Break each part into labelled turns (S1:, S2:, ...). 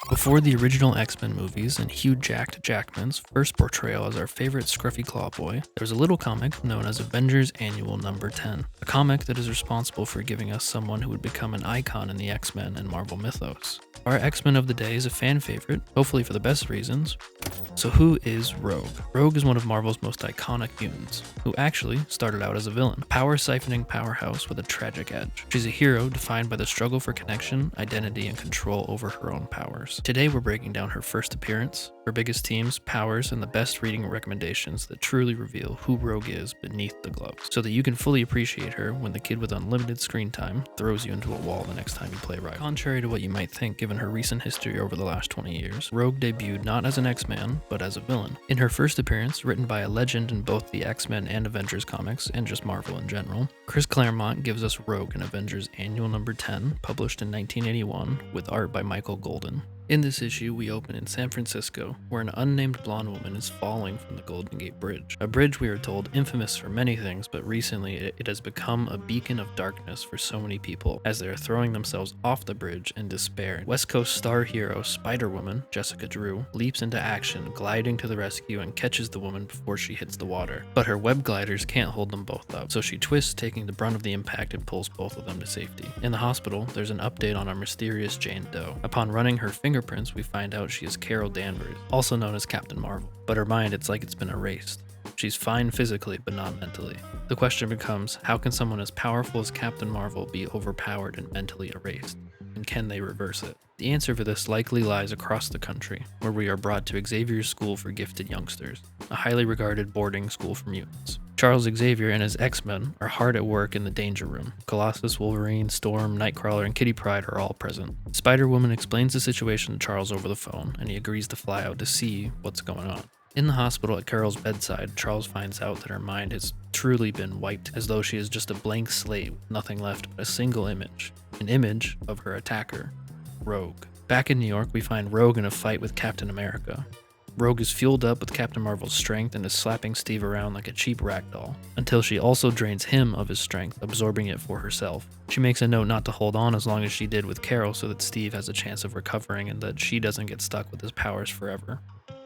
S1: Before the original X-Men movies and Hugh Jackman's first portrayal as our favorite scruffy claw boy, there was a little comic known as Avengers Annual number 10, a comic that is responsible for giving us someone who would become an icon in the X-Men and Marvel mythos. Our X-Men of the day is a fan favorite, hopefully for the best reasons. So who is Rogue? Rogue is one of Marvel's most iconic mutants, who actually started out as a villain, a power-siphoning powerhouse with a tragic edge. She's a hero defined by the struggle for connection, identity, and control over her own powers. Today we're breaking down her first appearance, her biggest teams, powers, and the best reading recommendations that truly reveal who Rogue is beneath the gloves, so that you can fully appreciate her when the kid with unlimited screen time throws you into a wall the next time you play Rival. Contrary to what you might think given her recent history over the last 20 years, Rogue debuted not as an X-Man, but as a villain. In her first appearance, written by a legend in both the X-Men and Avengers comics, and just Marvel in general, Chris Claremont gives us Rogue in Avengers Annual number 10, published in 1981, with art by Michael Golden. In this issue, we open in San Francisco, where an unnamed blonde woman is falling from the Golden Gate Bridge. A bridge, we are told, infamous for many things, but recently it has become a beacon of darkness for so many people, as they are throwing themselves off the bridge in despair. West Coast star hero Spider-Woman, Jessica Drew, leaps into action, gliding to the rescue and catches the woman before she hits the water. But her web gliders can't hold them both up, so she twists, taking the brunt of the impact, and pulls both of them to safety. In the hospital, there's an update on our mysterious Jane Doe. Upon running her fingerprints, we find out she is Carol Danvers, also known as Captain Marvel, but her mind, it's like it's been erased. She's fine physically, but not mentally. The question becomes, how can someone as powerful as Captain Marvel be overpowered and mentally erased? And can they reverse it? The answer for this likely lies across the country, where we are brought to Xavier's School for Gifted Youngsters, a highly regarded boarding school for mutants. Charles Xavier and his X-Men are hard at work in the Danger Room. Colossus, Wolverine, Storm, Nightcrawler, and Kitty Pryde are all present. Spider-Woman explains the situation to Charles over the phone, and he agrees to fly out to see what's going on. In the hospital at Carol's bedside, Charles finds out that her mind has truly been wiped, as though she is just a blank slate with nothing left but a single image, an image of her attacker, Rogue. Back in New York, we find Rogue in a fight with Captain America. Rogue is fueled up with Captain Marvel's strength and is slapping Steve around like a cheap ragdoll, until she also drains him of his strength, absorbing it for herself. She makes a note not to hold on as long as she did with Carol so that Steve has a chance of recovering and that she doesn't get stuck with his powers forever.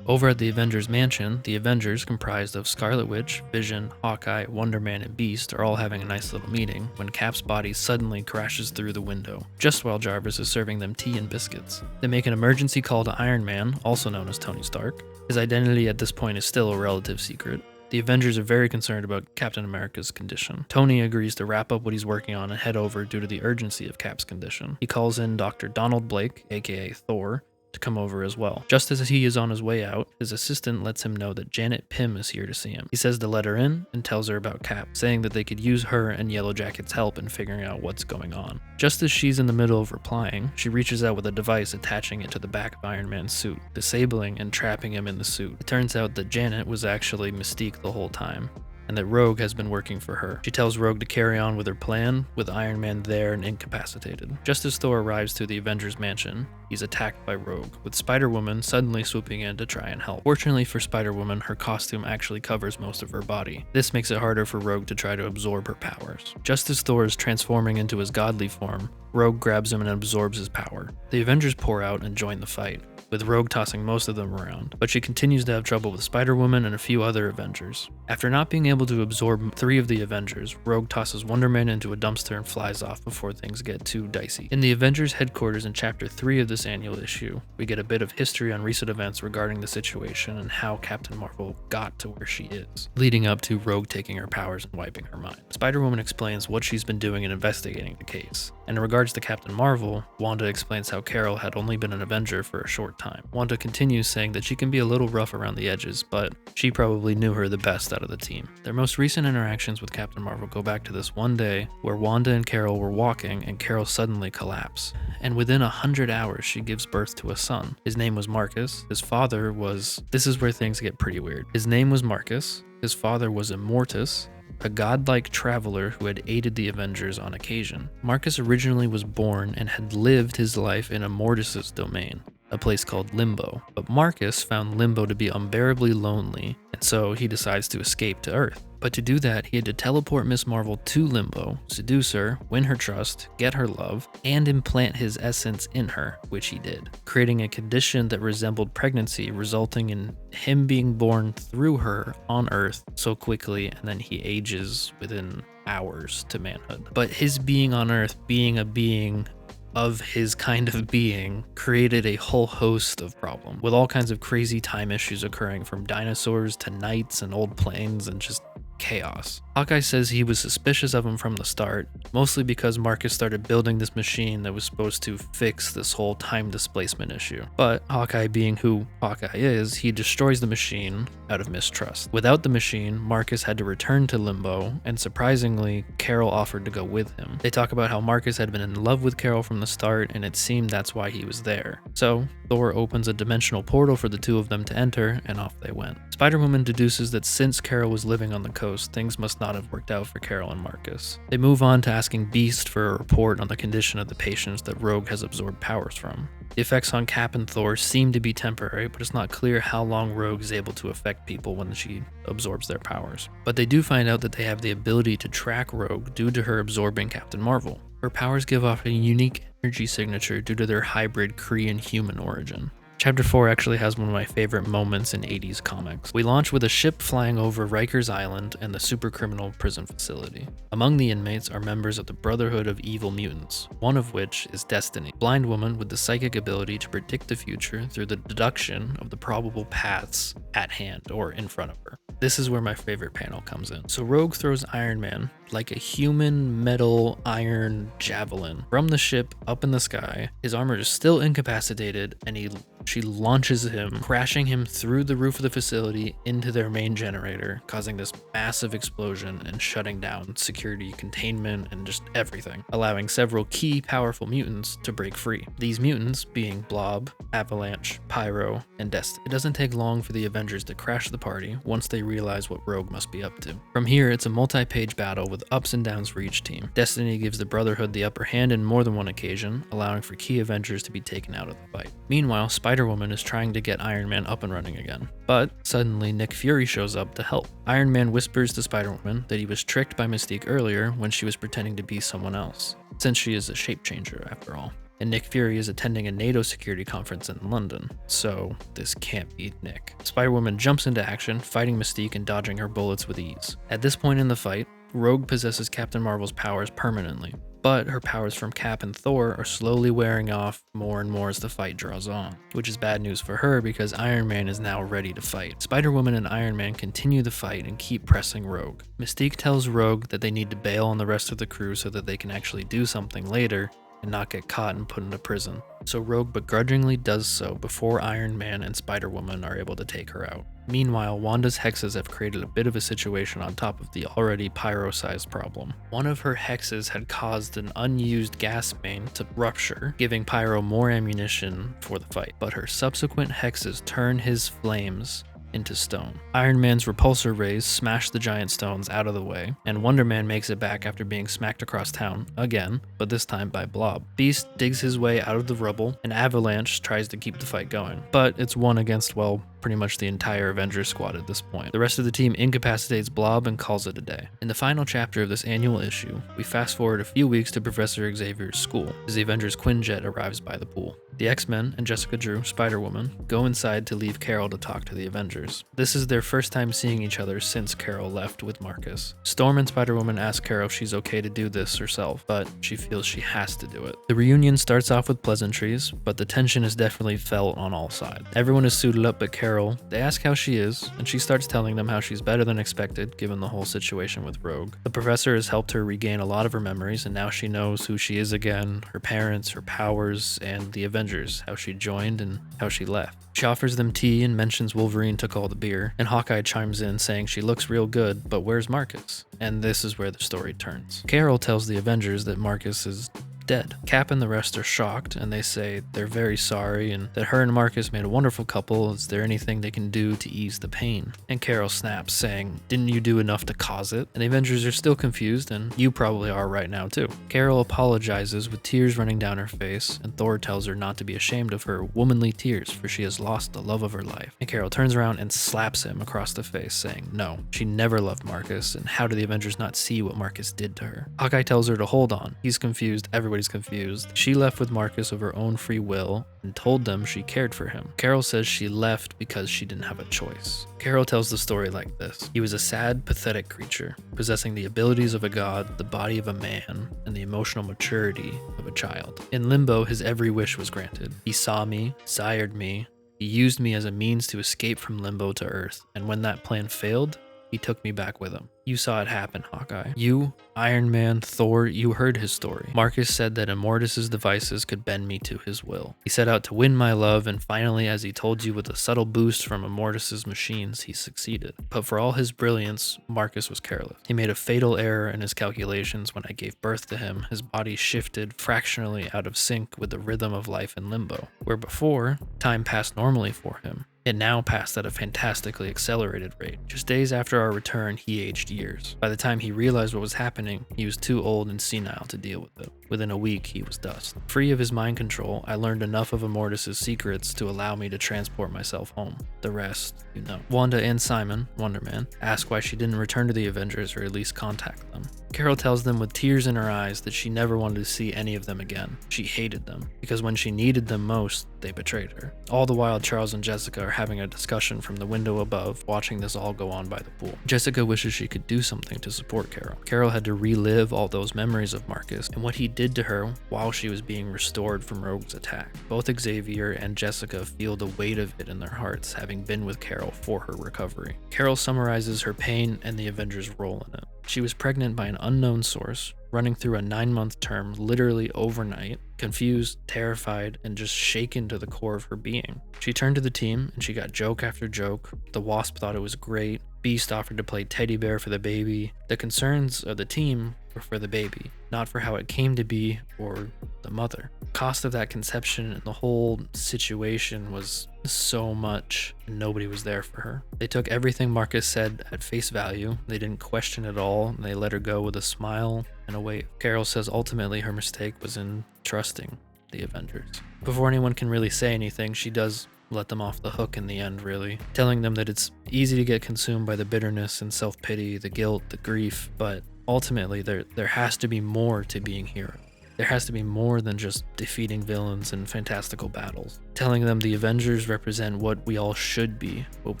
S1: Over at the Avengers Mansion, the Avengers, comprised of Scarlet Witch, Vision, Hawkeye, Wonder Man, and Beast, are all having a nice little meeting when Cap's body suddenly crashes through the window, just while Jarvis is serving them tea and biscuits. They make an emergency call to Iron Man, also known as Tony Stark. His identity at this point is still a relative secret. The Avengers are very concerned about Captain America's condition. Tony agrees to wrap up what he's working on and head over due to the urgency of Cap's condition. He calls in Dr. Donald Blake, aka Thor, to come over as well. Just as he is on his way out, his assistant lets him know that Janet Pym is here to see him. He says to let her in and tells her about Cap, saying that they could use her and Yellow Jacket's help in figuring out what's going on. Just as she's in the middle of replying, she reaches out with a device, attaching it to the back of Iron Man's suit, disabling and trapping him in the suit. It turns out that Janet was actually Mystique the whole time, and that Rogue has been working for her. She tells Rogue to carry on with her plan, with Iron Man there and incapacitated. Just as Thor arrives to the Avengers Mansion, he's attacked by Rogue, with Spider-Woman suddenly swooping in to try and help. Fortunately for Spider-Woman, her costume actually covers most of her body. This makes it harder for Rogue to try to absorb her powers. Just as Thor is transforming into his godly form, Rogue grabs him and absorbs his power. The Avengers pour out and join the fight, with Rogue tossing most of them around, but she continues to have trouble with Spider-Woman and a few other Avengers. After not being able to absorb 3 of the Avengers, Rogue tosses Wonder Man into a dumpster and flies off before things get too dicey. In the Avengers headquarters in Chapter 3 of this annual issue, we get a bit of history on recent events regarding the situation and how Captain Marvel got to where she is, leading up to Rogue taking her powers and wiping her mind. Spider-Woman explains what she's been doing in investigating the case, and in regards to Captain Marvel, Wanda explains how Carol had only been an Avenger for a short time. Wanda continues saying that she can be a little rough around the edges, but she probably knew her the best out of the team. Their most recent interactions with Captain Marvel go back to this one day where Wanda and Carol were walking and Carol suddenly collapsed. And within 100 hours, she gives birth to a son. His name was Marcus. His father was... This is where things get pretty weird. His name was Marcus. His father was Immortus, a godlike traveler who had aided the Avengers on occasion. Marcus originally was born and had lived his life in Immortus's domain, a place called Limbo. But Marcus found Limbo to be unbearably lonely, and so he decides to escape to Earth. But to do that, he had to teleport Miss Marvel to Limbo, seduce her, win her trust, get her love, and implant his essence in her, which he did, creating a condition that resembled pregnancy, resulting in him being born through her on Earth so quickly, and then he ages within hours to manhood. But his being on Earth, being a being of his kind of being, created a whole host of problems, with all kinds of crazy time issues occurring, from dinosaurs to knights and old planes and just chaos. Hawkeye says he was suspicious of him from the start, mostly because Marcus started building this machine that was supposed to fix this whole time displacement issue. But Hawkeye, being who Hawkeye is, he destroys the machine out of mistrust. Without the machine, Marcus had to return to Limbo, and surprisingly, Carol offered to go with him. They talk about how Marcus had been in love with Carol from the start, and it seemed that's why he was there. So Thor opens a dimensional portal for the two of them to enter, and off they went. Spider-Woman deduces that since Carol was living on the coast, things must not have worked out for Carol and Marcus. They move on to asking Beast for a report on the condition of the patients that Rogue has absorbed powers from. The effects on Cap and Thor seem to be temporary, but it's not clear how long Rogue is able to affect people when she absorbs their powers. But they do find out that they have the ability to track Rogue due to her absorbing Captain Marvel. Her powers give off a unique energy signature due to their hybrid Kree and human origin. Chapter 4 actually has one of my favorite moments in 80s comics. We launch with a ship flying over Rikers Island and the supercriminal prison facility. Among the inmates are members of the Brotherhood of Evil Mutants, one of which is Destiny, a blind woman with the psychic ability to predict the future through the deduction of the probable paths at hand or in front of her. This is where my favorite panel comes in. So Rogue throws Iron Man like a human metal iron javelin from the ship up in the sky. His armor is still incapacitated, and she launches him, crashing him through the roof of the facility into their main generator, causing this massive explosion and shutting down security, containment, and just everything, allowing several key powerful mutants to break free. These mutants being Blob, Avalanche, Pyro, and Destiny. It doesn't take long for the Avengers to crash the party once they realize what Rogue must be up to. From here, it's a multi-page battle with ups and downs for each team. Destiny gives the Brotherhood the upper hand in more than one occasion, allowing for key Avengers to be taken out of the fight. Meanwhile, Spider-Woman is trying to get Iron Man up and running again, but suddenly Nick Fury shows up to help. Iron Man whispers to Spider-Woman that he was tricked by Mystique earlier when she was pretending to be someone else, since she is a shape changer after all. And Nick Fury is attending a NATO security conference in London, so this can't be Nick. Spider-Woman jumps into action, fighting Mystique and dodging her bullets with ease. At this point in the fight, Rogue possesses Captain Marvel's powers permanently, but her powers from Cap and Thor are slowly wearing off more and more as the fight draws on, which is bad news for her because Iron Man is now ready to fight. Spider-Woman and Iron Man continue the fight and keep pressing Rogue. Mystique tells Rogue that they need to bail on the rest of the crew so that they can actually do something later and not get caught and put into prison. So Rogue begrudgingly does so before Iron Man and Spider-Woman are able to take her out. Meanwhile, Wanda's hexes have created a bit of a situation on top of the already Pyro-sized problem. One of her hexes had caused an unused gas main to rupture, giving Pyro more ammunition for the fight, but her subsequent hexes turn his flames into stone. Iron Man's repulsor rays smash the giant stones out of the way, and Wonder Man makes it back after being smacked across town again, but this time by Blob. Beast digs his way out of the rubble, and Avalanche tries to keep the fight going, but it's one against, well, pretty much the entire Avengers squad at this point. The rest of the team incapacitates Blob and calls it a day. In the final chapter of this annual issue, we fast forward a few weeks to Professor Xavier's school as the Avengers Quinjet arrives by the pool. The X-Men and Jessica Drew, Spider-Woman, go inside to leave Carol to talk to the Avengers. This is their first time seeing each other since Carol left with Marcus. Storm and Spider-Woman ask Carol if she's okay to do this herself, but she feels she has to do it. The reunion starts off with pleasantries, but the tension is definitely felt on all sides. Everyone is suited up but Carol. They ask how she is, and she starts telling them how she's better than expected given the whole situation with Rogue. The professor has helped her regain a lot of her memories, and now she knows who she is again, her parents, her powers, and the Avengers, how she joined and how she left. She offers them tea and mentions Wolverine took all the beer, and Hawkeye chimes in saying she looks real good, but where's Marcus? And this is where the story turns. Carol tells the Avengers that Marcus is dead. Cap and the rest are shocked, and they say they're very sorry and that her and Marcus made a wonderful couple. Is there anything they can do to ease the pain? And Carol snaps, saying, "Didn't you do enough to cause it?" And the Avengers are still confused, and you probably are right now too. Carol apologizes with tears running down her face, and Thor tells her not to be ashamed of her womanly tears, for she has lost the love of her life. And Carol turns around and slaps him across the face, saying, "No, she never loved Marcus, and how do the Avengers not see what Marcus did to her?" Hawkeye tells her to hold on. He's confused, everybody's confused. She left with Marcus of her own free will and told them she cared for him. Carol says she left because she didn't have a choice. Carol tells the story like this: he was a sad, pathetic creature, possessing the abilities of a god, the body of a man, and the emotional maturity of a child. In limbo, his every wish was granted. He saw me, sired me, he used me as a means to escape from limbo to Earth, and when that plan failed, he took me back with him. You saw it happen, Hawkeye. You, Iron Man, Thor, you heard his story. Marcus said that Immortus's devices could bend me to his will. He set out to win my love, and finally, as he told you, with a subtle boost from Immortus's machines, he succeeded. But for all his brilliance, Marcus was careless. He made a fatal error in his calculations. When I gave birth to him, his body shifted fractionally out of sync with the rhythm of life in limbo. Where before, time passed normally for him, it now passed at a fantastically accelerated rate. Just days after our return, he aged years. By the time he realized what was happening, he was too old and senile to deal with it. Within a week, he was dust. Free of his mind control, I learned enough of Immortus's secrets to allow me to transport myself home. The rest, you know. Wanda and Simon, Wonder Man, ask why she didn't return to the Avengers or at least contact them. Carol tells them with tears in her eyes that she never wanted to see any of them again. She hated them, because when she needed them most, they betrayed her. All the while, Charles and Jessica are having a discussion from the window above, watching this all go on by the pool. Jessica wishes she could do something to support Carol. Carol had to relive all those memories of Marcus and what he did to her while she was being restored from Rogue's attack. Both Xavier and Jessica feel the weight of it in their hearts, having been with Carol for her recovery. Carol summarizes her pain and the Avengers' role in it. She was pregnant by an unknown source, running through a 9-month term literally overnight, confused, terrified, and just shaken to the core of her being. She turned to the team and she got joke after joke. The Wasp thought it was great. Beast offered to play teddy bear for the baby. The concerns of the team were for the baby, not for how it came to be or the mother. The cost of that conception and the whole situation was so much, and nobody was there for her. They took everything Marcus said at face value. They didn't question it all, and they let her go with a smile and a wave. Carol says ultimately her mistake was in trusting the Avengers. Before anyone can really say anything, she does let them off the hook in the end, really, telling them that it's easy to get consumed by the bitterness and self-pity, the guilt, the grief, but ultimately there has to be more to being hero. There has to be more than just defeating villains in fantastical battles. Telling them the Avengers represent what we all should be, what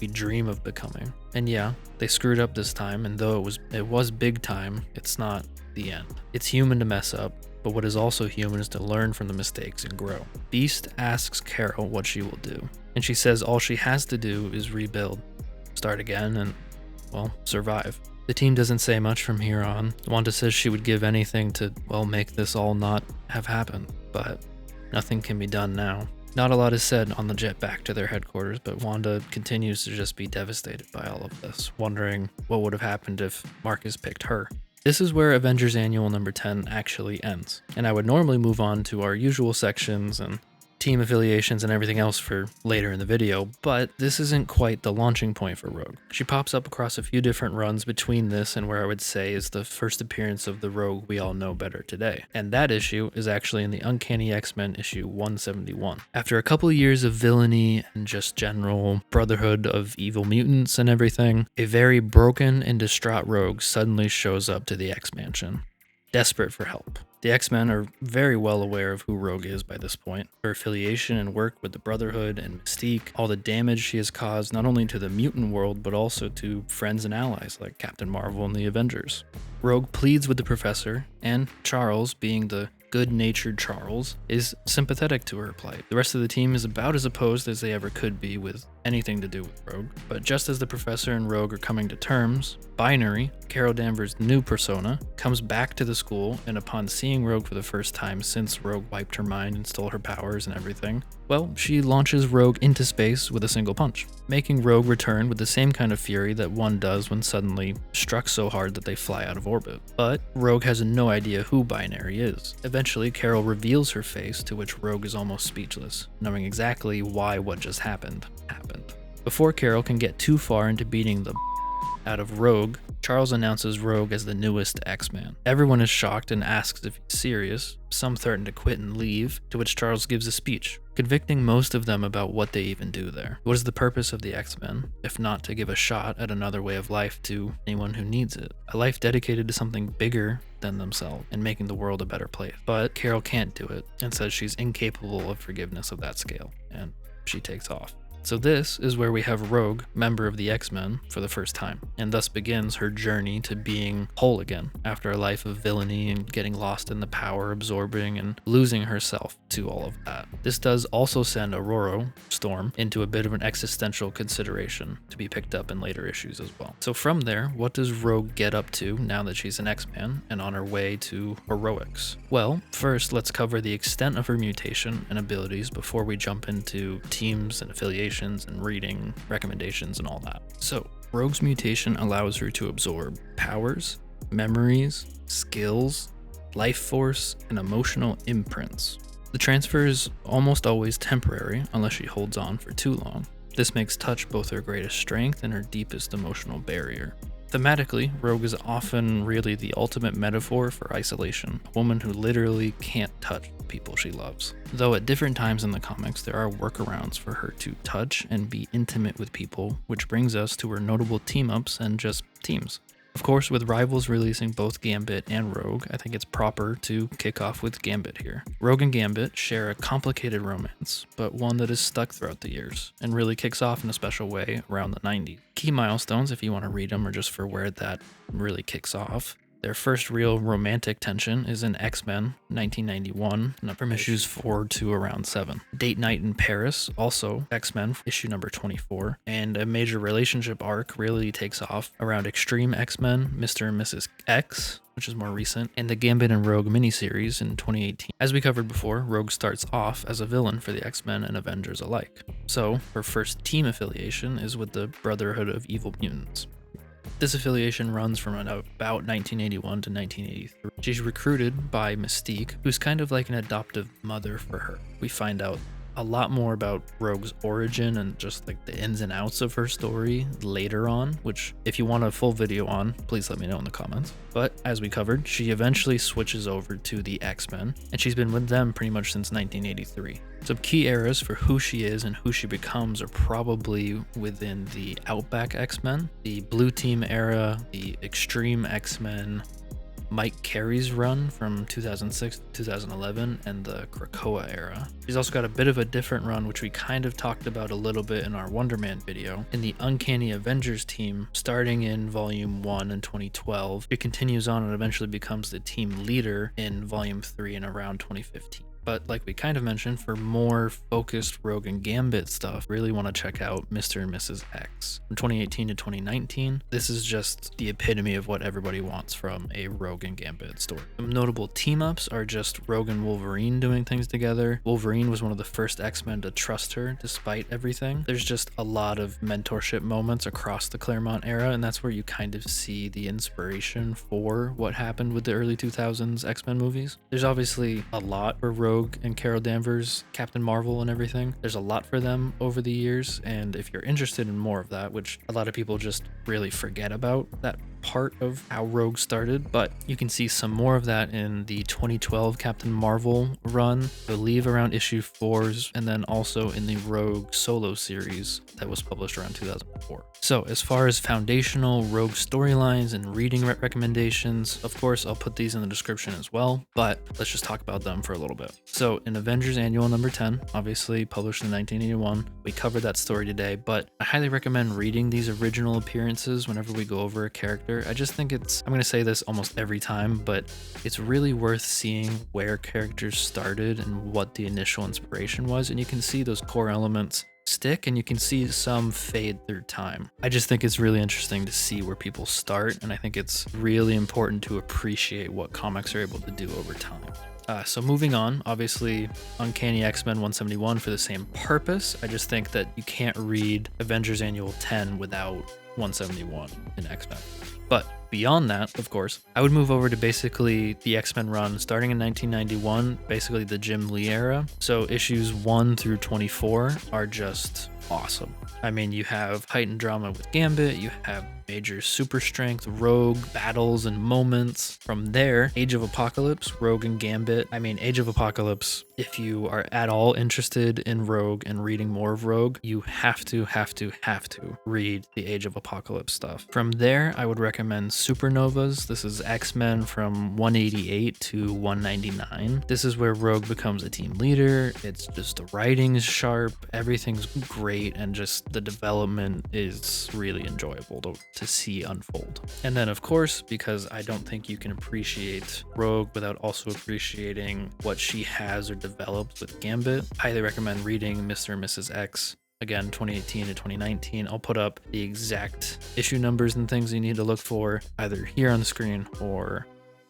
S1: we dream of becoming. And yeah, they screwed up this time, and though it was big time, it's not the end. It's human to mess up, but what is also human is to learn from the mistakes and grow. Beast asks Carol what she will do, and she says all she has to do is rebuild, start again, and, well, survive. The team doesn't say much from here on. Wanda says she would give anything to, well, make this all not have happened, but nothing can be done now. Not a lot is said on the jet back to their headquarters, but Wanda continues to just be devastated by all of this, wondering what would have happened if Marcus picked her. This is where Avengers Annual number 10 actually ends, and I would normally move on to our usual sections and team affiliations and everything else for later in the video, but this isn't quite the launching point for Rogue. She pops up across a few different runs between this and where I would say is the first appearance of the Rogue we all know better today. And that issue is actually in the Uncanny X-Men issue 171. After a couple years of villainy and just general brotherhood of evil mutants and everything, a very broken and distraught Rogue suddenly shows up to the X-Mansion, desperate for help. The X-Men are very well aware of who Rogue is by this point, her affiliation and work with the Brotherhood and Mystique, all the damage she has caused not only to the mutant world but also to friends and allies like Captain Marvel and the Avengers. Rogue pleads with the Professor, and Charles, being the good-natured Charles, is sympathetic to her plight. The rest of the team is about as opposed as they ever could be with anything to do with Rogue. But just as the Professor and Rogue are coming to terms, Binary, Carol Danvers' new persona, comes back to the school, and upon seeing Rogue for the first time since Rogue wiped her mind and stole her powers and everything, Well, she launches Rogue into space with a single punch, making Rogue return with the same kind of fury that one does when suddenly struck so hard that they fly out of orbit. But Rogue has no idea who Binary is. Eventually, Carol reveals her face, to which Rogue is almost speechless, knowing exactly why what just happened. Before Carol can get too far into beating the out of Rogue, Charles announces Rogue as the newest X-Man. Everyone is shocked and asks if he's serious. Some threaten to quit and leave, to which Charles gives a speech, convicting most of them about what they even do there. What is the purpose of the X-Men, if not to give a shot at another way of life to anyone who needs it? A life dedicated to something bigger than themselves and making the world a better place. But Carol can't do it and says she's incapable of forgiveness of that scale, and she takes off. So this is where we have Rogue, member of the X-Men, for the first time, and thus begins her journey to being whole again after a life of villainy and getting lost in the power, absorbing and losing herself to all of that. This does also send Aurora, Storm, into a bit of an existential consideration to be picked up in later issues as well. So from there, what does Rogue get up to now that she's an X-Man and on her way to heroics? Well, first let's cover the extent of her mutation and abilities before we jump into teams and affiliations and reading recommendations and all that. So, Rogue's mutation allows her to absorb powers, memories, skills, life force, and emotional imprints. The transfer is almost always temporary unless she holds on for too long. This makes touch both her greatest strength and her deepest emotional barrier. Thematically, Rogue is often really the ultimate metaphor for isolation, a woman who literally can't touch the people she loves. Though at different times in the comics, there are workarounds for her to touch and be intimate with people, which brings us to her notable team-ups and just teams. Of course, with Rivals releasing both Gambit and Rogue, I think it's proper to kick off with Gambit here. Rogue and Gambit share a complicated romance, but one that is stuck throughout the years, and really kicks off in a special way around the 90s. Key milestones, if you want to read them, or just for where that really kicks off. Their first real romantic tension is in X-Men 1991, from issues 4 to around 7. Date Night in Paris, also X-Men, issue number 24. And a major relationship arc really takes off around Extreme X-Men, Mr. and Mrs. X, which is more recent, and the Gambit and Rogue miniseries in 2018. As we covered before, Rogue starts off as a villain for the X-Men and Avengers alike. So, her first team affiliation is with the Brotherhood of Evil Mutants. This affiliation runs from about 1981 to 1983. She's recruited by Mystique, who's kind of like an adoptive mother for her. We find out a lot more about Rogue's origin and just like the ins and outs of her story later on, which if you want a full video on, please let me know in the comments. But as we covered, she eventually switches over to the X-Men, and she's been with them pretty much since 1983. Some key eras for who she is and who she becomes are probably within the Outback X-Men, the Blue Team era, the Extreme X-Men, Mike Carey's run from 2006 to 2011, and the Krakoa era. She's also got a bit of a different run, which we kind of talked about a little bit in our Wonder Man video, in the Uncanny Avengers team, starting in Volume 1 in 2012. She continues on and eventually becomes the team leader in Volume 3 in around 2015. But like we kind of mentioned, for more focused Rogue and Gambit stuff, really want to check out Mr. and Mrs. X. From 2018 to 2019, this is just the epitome of what everybody wants from a Rogue and Gambit story. Some notable team-ups are just Rogue and Wolverine doing things together. Wolverine was one of the first X-Men to trust her despite everything. There's just a lot of mentorship moments across the Claremont era, and that's where you kind of see the inspiration for what happened with the early 2000s X-Men movies. There's obviously a lot for Rogue and Carol Danvers, Captain Marvel, and everything. There's a lot for them over the years, and if you're interested in more of that, which a lot of people just really forget about that part of how Rogue started, but you can see some more of that in the 2012 Captain Marvel run, I believe around issue 4s, and then also in the Rogue solo series that was published around 2004. So as far as foundational Rogue storylines and reading recommendations, of course I'll put these in the description as well, but let's just talk about them for a little bit. So in Avengers Annual number 10, obviously published in 1981, we covered that story today, but I highly recommend reading these original appearances whenever we go over a character. I just think I'm going to say this almost every time, but it's really worth seeing where characters started and what the initial inspiration was, and you can see those core elements stick and you can see some fade through time. I just think it's really interesting to see where people start, and I think it's really important to appreciate what comics are able to do over time. So moving on, obviously Uncanny X-Men 171 for the same purpose. I just think that you can't read Avengers Annual 10 without 171 in X-Men. But beyond that, of course, I would move over to basically the X-Men run starting in 1991, basically the Jim Lee era. So issues 1 through 24 are just awesome. I mean, you have heightened drama with Gambit, you have major super strength, Rogue, battles and moments. From there, Age of Apocalypse, Rogue and Gambit. I mean, Age of Apocalypse, if you are at all interested in Rogue and reading more of Rogue, you have to read the Age of Apocalypse stuff. From there, I would recommend Supernovas. This is X-Men from 188 to 199. This is where Rogue becomes a team leader. It's just the writing is sharp, everything's great, and just the development is really enjoyable to see unfold. And then of course, because I don't think you can appreciate Rogue without also appreciating what she has or developed with Gambit, highly recommend reading Mr. and Mrs. X. Again, 2018 to 2019. I'll put up the exact issue numbers and things you need to look for either here on the screen or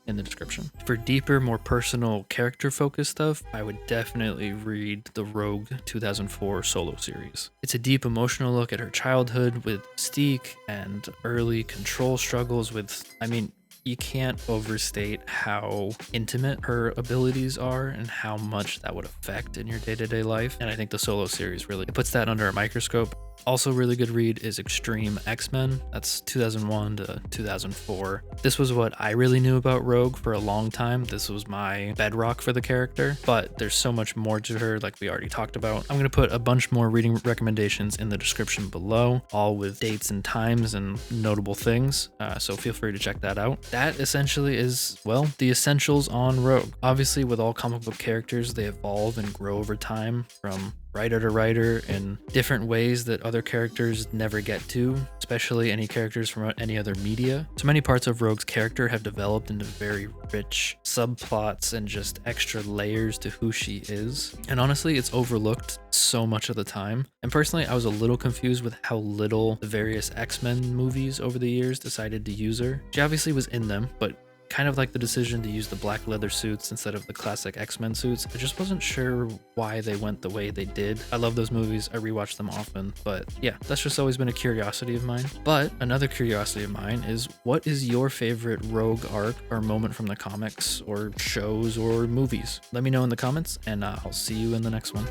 S1: in the description. For deeper, more personal character-focused stuff, I would definitely read the Rogue 2004 solo series. It's a deep emotional look at her childhood with Mystique and early control struggles with, I mean, you can't overstate how intimate her abilities are and how much that would affect in your day-to-day life. And I think the solo series really puts that under a microscope. Also really good read is Extreme X-Men. That's 2001 to 2004. This was what I really knew about Rogue for a long time. This was my bedrock for the character, but there's so much more to her like we already talked about. I'm going to put a bunch more reading recommendations in the description below, all with dates and times and notable things, so feel free to check that out. That essentially is, well, the essentials on Rogue. Obviously, with all comic book characters, they evolve and grow over time from writer to writer in different ways that other characters never get to, especially any characters from any other media. So many parts of Rogue's character have developed into very rich subplots and just extra layers to who she is. And honestly, it's overlooked so much of the time. And personally, I was a little confused with how little the various X-Men movies over the years decided to use her. She obviously was in them, but kind of like the decision to use the black leather suits instead of the classic X-Men suits. I just wasn't sure why they went the way they did. I love those movies. I rewatch them often, but yeah, that's just always been a curiosity of mine. But another curiosity of mine is, what is your favorite Rogue arc or moment from the comics or shows or movies? Let me know in the comments, and I'll see you in the next one.